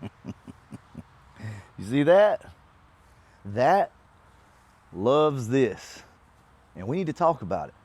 You see that? That loves this. And we need to talk about it.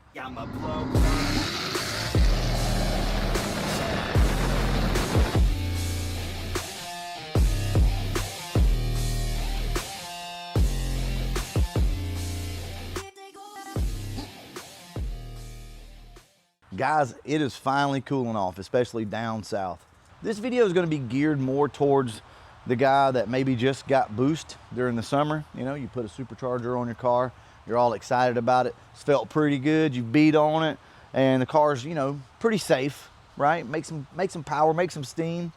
Guys, it is finally cooling off, especially down south. This video is going to be geared more towards the guy that maybe just got boost during the summer. You know, you put a supercharger on your car, you're all excited about it, it's felt pretty good, you beat on it, and the car's, you know, pretty safe, right? Make some power, make some steam.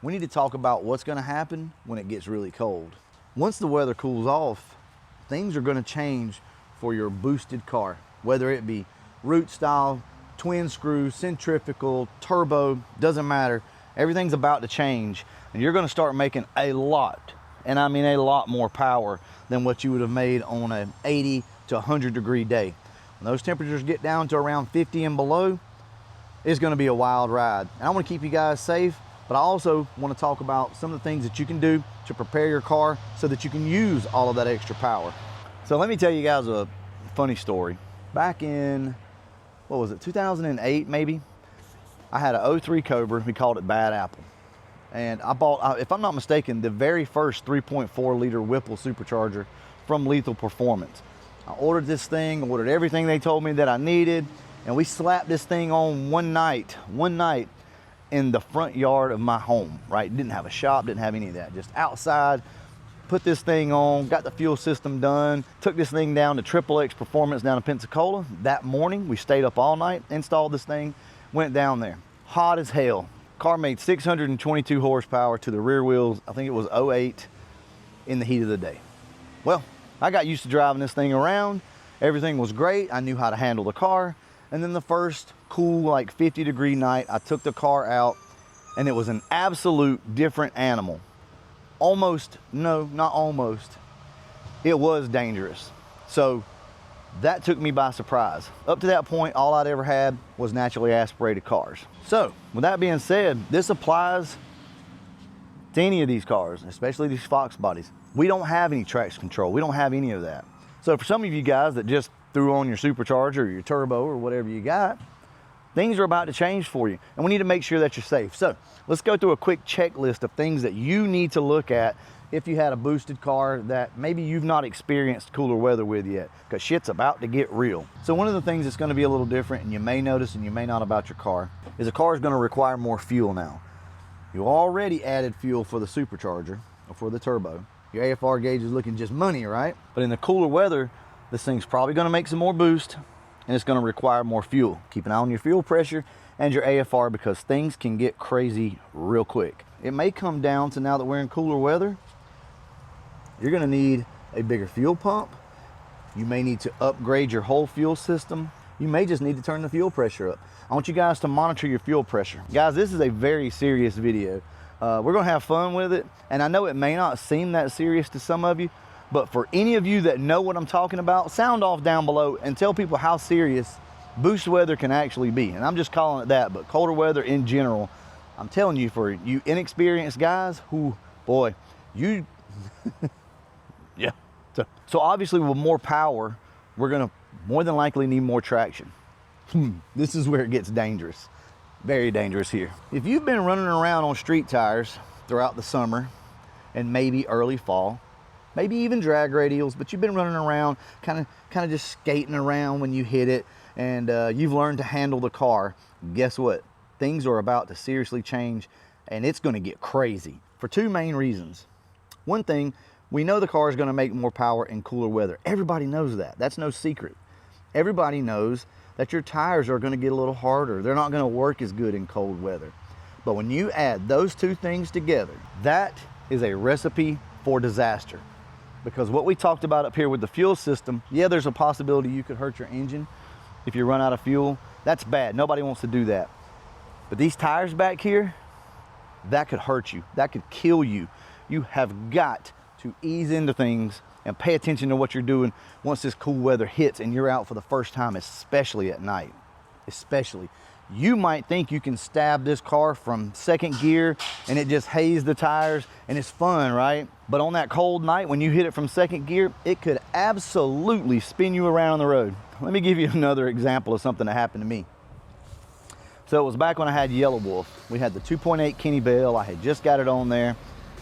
We need to talk about what's going to happen when it gets really cold. Once the weather cools off, things are going to change for your boosted car, whether it be root style, twin screw, centrifugal, turbo, doesn't matter. Everything's about to change, and you're going to start making a lot, and I mean a lot more power than what you would have made on an 80 to 100 degree day. When those temperatures get down to around 50 and below, it's going to be a wild ride. And I want to keep you guys safe, but I also want to talk about some of the things that you can do to prepare your car so that you can use all of that extra power. So let me tell you guys a funny story. Back in, what was it, 2008 maybe? I had an 03 Cobra, we called it Bad Apple. And I bought, if I'm not mistaken, the very first 3.4 liter Whipple supercharger from Lethal Performance. I ordered this thing, ordered everything they told me that I needed, and we slapped this thing on one night in the front yard of my home, right? Didn't have a shop, didn't have any of that, just outside. Put this thing on, got the fuel system done, took this thing down to XXX Performance down in Pensacola. That morning, we stayed up all night, installed this thing, went down there. Hot as hell. Car made 622 horsepower to the rear wheels. I think it was 08 in the heat of the day. Well, I got used to driving this thing around. Everything was great. I knew how to handle the car. And then the first cool, like 50 degree night, I took the car out and it was an absolute different animal. Almost, no, not almost. It was dangerous. So that took me by surprise. Up to that point, all I'd ever had was naturally aspirated cars. So with that being said, this applies to any of these cars, especially these Fox bodies. We don't have any traction control. We don't have any of that. So for some of you guys that just threw on your supercharger or your turbo or whatever you got, things are about to change for you, and we need to make sure that you're safe. So let's go through a quick checklist of things that you need to look at if you had a boosted car that maybe you've not experienced cooler weather with yet, because shit's about to get real. So one of the things that's going to be a little different, and you may notice and you may not about your car, is a car is going to require more fuel now. You already added fuel for the supercharger or for the turbo. Your AFR gauge is looking just money, right? But in the cooler weather, this thing's probably going to make some more boost, and it's going to require more fuel. Keep an eye on your fuel pressure and your AFR, because things can get crazy real quick. It may come down to, now that we're in cooler weather, you're going to need a bigger fuel pump. You may need to upgrade your whole fuel system. You may just need to turn the fuel pressure up. I want you guys to monitor your fuel pressure. Guys, this is a very serious video. We're going to have fun with it, and I know it may not seem that serious to some of you, but for any of you that know what I'm talking about, sound off down below and tell people how serious boost weather can actually be. And I'm just calling it that, but colder weather in general, I'm telling you, for you inexperienced guys, who, boy, you, yeah. So obviously with more power, we're gonna more than likely need more traction. This is where it gets dangerous. Very dangerous here. If you've been running around on street tires throughout the summer and maybe early fall, maybe even drag radials, but you've been running around kind of just skating around when you hit it, and you've learned to handle the car, guess what? Things are about to seriously change, and it's going to get crazy for two main reasons. One thing, we know the car is going to make more power in cooler weather. Everybody knows that. That's no secret. Everybody knows that your tires are going to get a little harder. They're not going to work as good in cold weather. But when you add those two things together, that is a recipe for disaster. Because what we talked about up here with the fuel system, yeah, there's a possibility you could hurt your engine if you run out of fuel. That's bad. Nobody wants to do that. But these tires back here, that could hurt you. That could kill you. You have got to ease into things and pay attention to what you're doing once this cool weather hits and you're out for the first time, especially at night. Especially. You might think you can stab this car from second gear and it just hazes the tires and it's fun, right? But on that cold night, when you hit it from second gear, it could absolutely spin you around on the road. Let me give you another example of something that happened to me. So it was back when I had Yellow Wolf. We had the 2.8 Kenny Bell. I had just got it on there.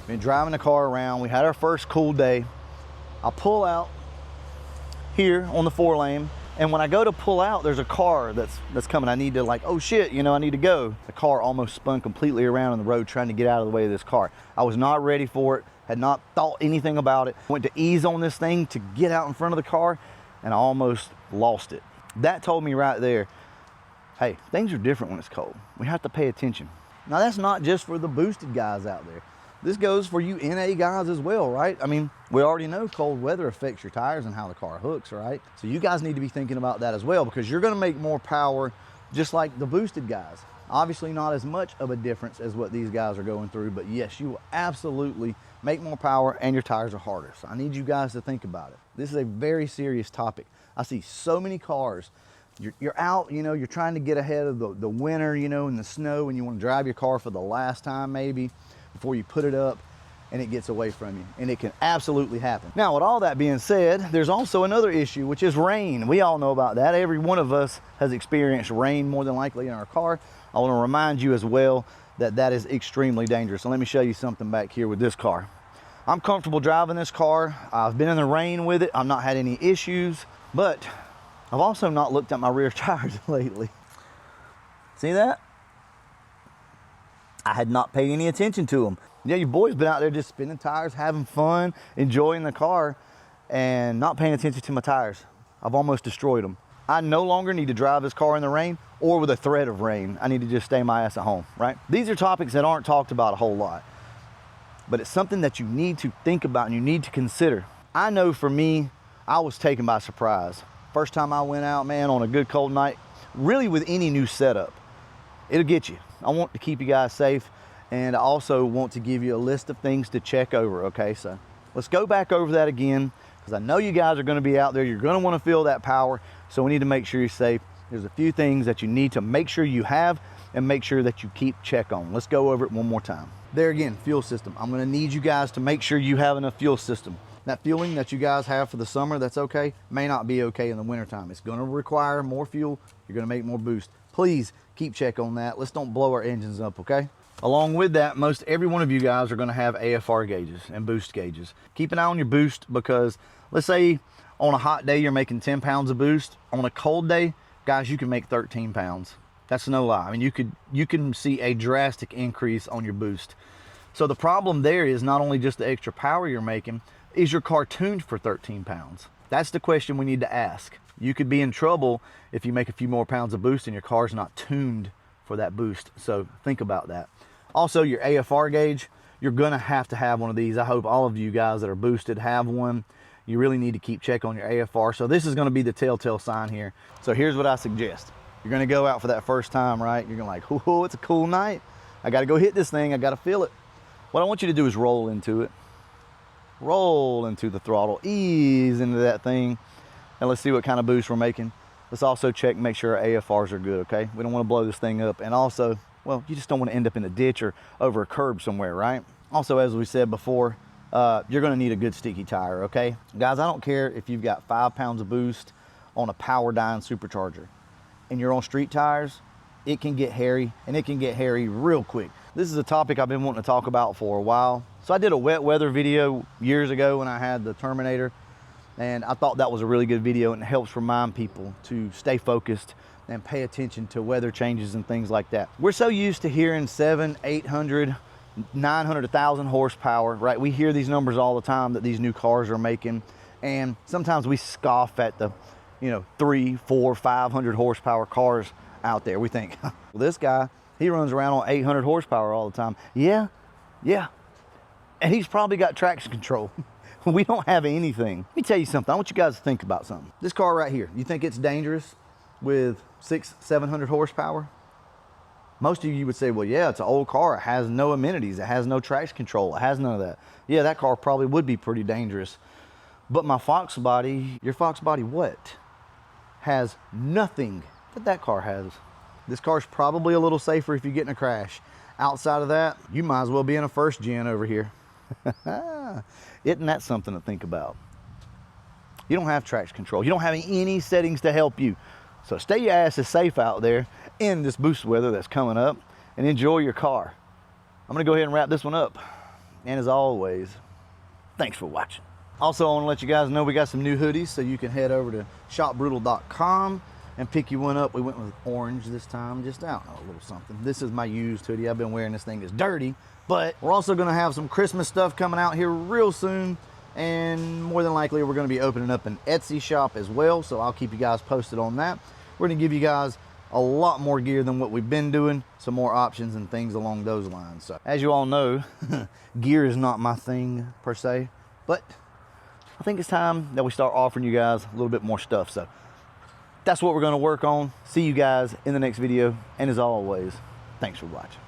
Been driving the car around. We had our first cool day. I pull out here on the 4-lane. And when I go to pull out, there's a car that's coming. I need to, like, oh shit, you know, I need to go. The car almost spun completely around on the road trying to get out of the way of this car. I was not ready for it, had not thought anything about it. Went to ease on this thing to get out in front of the car, and I almost lost it. That told me right there, hey, things are different when it's cold. We have to pay attention. Now that's not just for the boosted guys out there. This goes for you NA guys as well, right? I mean, we already know cold weather affects your tires and how the car hooks, right? So you guys need to be thinking about that as well, because you're gonna make more power just like the boosted guys. Obviously not as much of a difference as what these guys are going through, but yes, you will absolutely make more power and your tires are harder. So I need you guys to think about it. This is a very serious topic. I see so many cars, you're out, you know, you're trying to get ahead of the winter, you know, and the snow, and you wanna drive your car for the last time maybe, before you put it up and it gets away from you, and it can absolutely happen. Now, with all that being said, there's also another issue, which is rain. We all know about that. Every one of us has experienced rain more than likely in our car. I want to remind you as well that that is extremely dangerous. So let me show you something back here with this car. I'm comfortable driving this car. I've been in the rain with it. I've not had any issues, but I've also not looked at my rear tires lately. See that? I had not paid any attention to them. Yeah, your boy's been out there just spinning tires, having fun, enjoying the car, and not paying attention to my tires. I've almost destroyed them. I no longer need to drive this car in the rain or with a threat of rain. I need to just stay my ass at home, right? These are topics that aren't talked about a whole lot, but it's something that you need to think about and you need to consider. I know for me, I was taken by surprise. First time I went out, man, on a good cold night, really with any new setup, it'll get you. I want to keep you guys safe, and I also want to give you a list of things to check over, okay? So let's go back over that again, because I know you guys are going to be out there. You're going to want to feel that power, so we need to make sure you're safe. There's a few things that you need to make sure you have and make sure that you keep check on. Let's go over it one more time. There again, fuel system. I'm going to need you guys to make sure you have enough fuel system. That fueling that you guys have for the summer, that's okay, may not be okay in the wintertime. It's going to require more fuel. You're going to make more boost. Please keep check on that. Let's don't blow our engines up, okay? Along with that, most every one of you guys are going to have AFR gauges and boost gauges. Keep an eye on your boost, because let's say on a hot day you're making 10 pounds of boost. On a cold day, guys, you can make 13 pounds. That's no lie. I mean, you can see a drastic increase on your boost. So the problem there is not only just the extra power you're making, is your car tuned for 13 pounds? That's the question we need to ask. You could be in trouble if you make a few more pounds of boost and your car's not tuned for that boost. So think about that. Also, your AFR gauge, you're gonna have to have one of these. I hope all of you guys that are boosted have one. You really need to keep check on your AFR. So this is gonna be the telltale sign here. So here's what I suggest. You're gonna go out for that first time, right? You're gonna like, oh, it's a cool night. I gotta go hit this thing, I gotta feel it. What I want you to do is roll into it. Roll into the throttle, ease into that thing. And let's see what kind of boost we're making. Let's also check and make sure our AFRs are good, okay? We don't want to blow this thing up. And also, well, you just don't want to end up in a ditch or over a curb somewhere, right? Also, as we said before, you're going to need a good sticky tire, okay? Guys, I don't care if you've got 5 pounds of boost on a power dyne supercharger and you're on street tires, it can get hairy, and it can get hairy real quick. This is a topic I've been wanting to talk about for a while. So I did a wet weather video years ago when I had the Terminator, and I thought that was a really good video, and it helps remind people to stay focused and pay attention to weather changes and things like that. We're so used to hearing 700, 800, 900, 1,000 horsepower, right? We hear these numbers all the time that these new cars are making, and sometimes we scoff at the, 300, 400, 500 horsepower cars out there. We think, well, this guy, he runs around on 800 horsepower all the time. Yeah. And he's probably got traction control. We don't have anything. Let me tell you something. I want you guys to think about something. This car right here, you think it's dangerous with 600, 700 horsepower? Most of you would say, well, yeah, it's an old car. It has no amenities. It has no traction control. It has none of that. Yeah, that car probably would be pretty dangerous. But my Fox body, your Fox body what? Has nothing that that car has. This car's probably a little safer if you get in a crash. Outside of that, you might as well be in a first gen over here. Isn't that something to think about? You don't have traction control. You don't have any settings to help you. So stay your asses safe out there in this boost weather that's coming up and enjoy your car. I'm gonna go ahead and wrap this one up. And as always, thanks for watching. Also, I wanna let you guys know we got some new hoodies, so you can head over to shopbrutal.com and pick you one up. We went with orange this time, just, I don't know, a little something. This is my used hoodie. I've been wearing this thing. It's dirty, but we're also gonna have some Christmas stuff coming out here real soon. And more than likely, we're gonna be opening up an Etsy shop as well. So I'll keep you guys posted on that. We're gonna give you guys a lot more gear than what we've been doing, some more options and things along those lines. So as you all know, gear is not my thing per se, but I think it's time that we start offering you guys a little bit more stuff. So that's what we're gonna work on. See you guys in the next video. And as always, thanks for watching.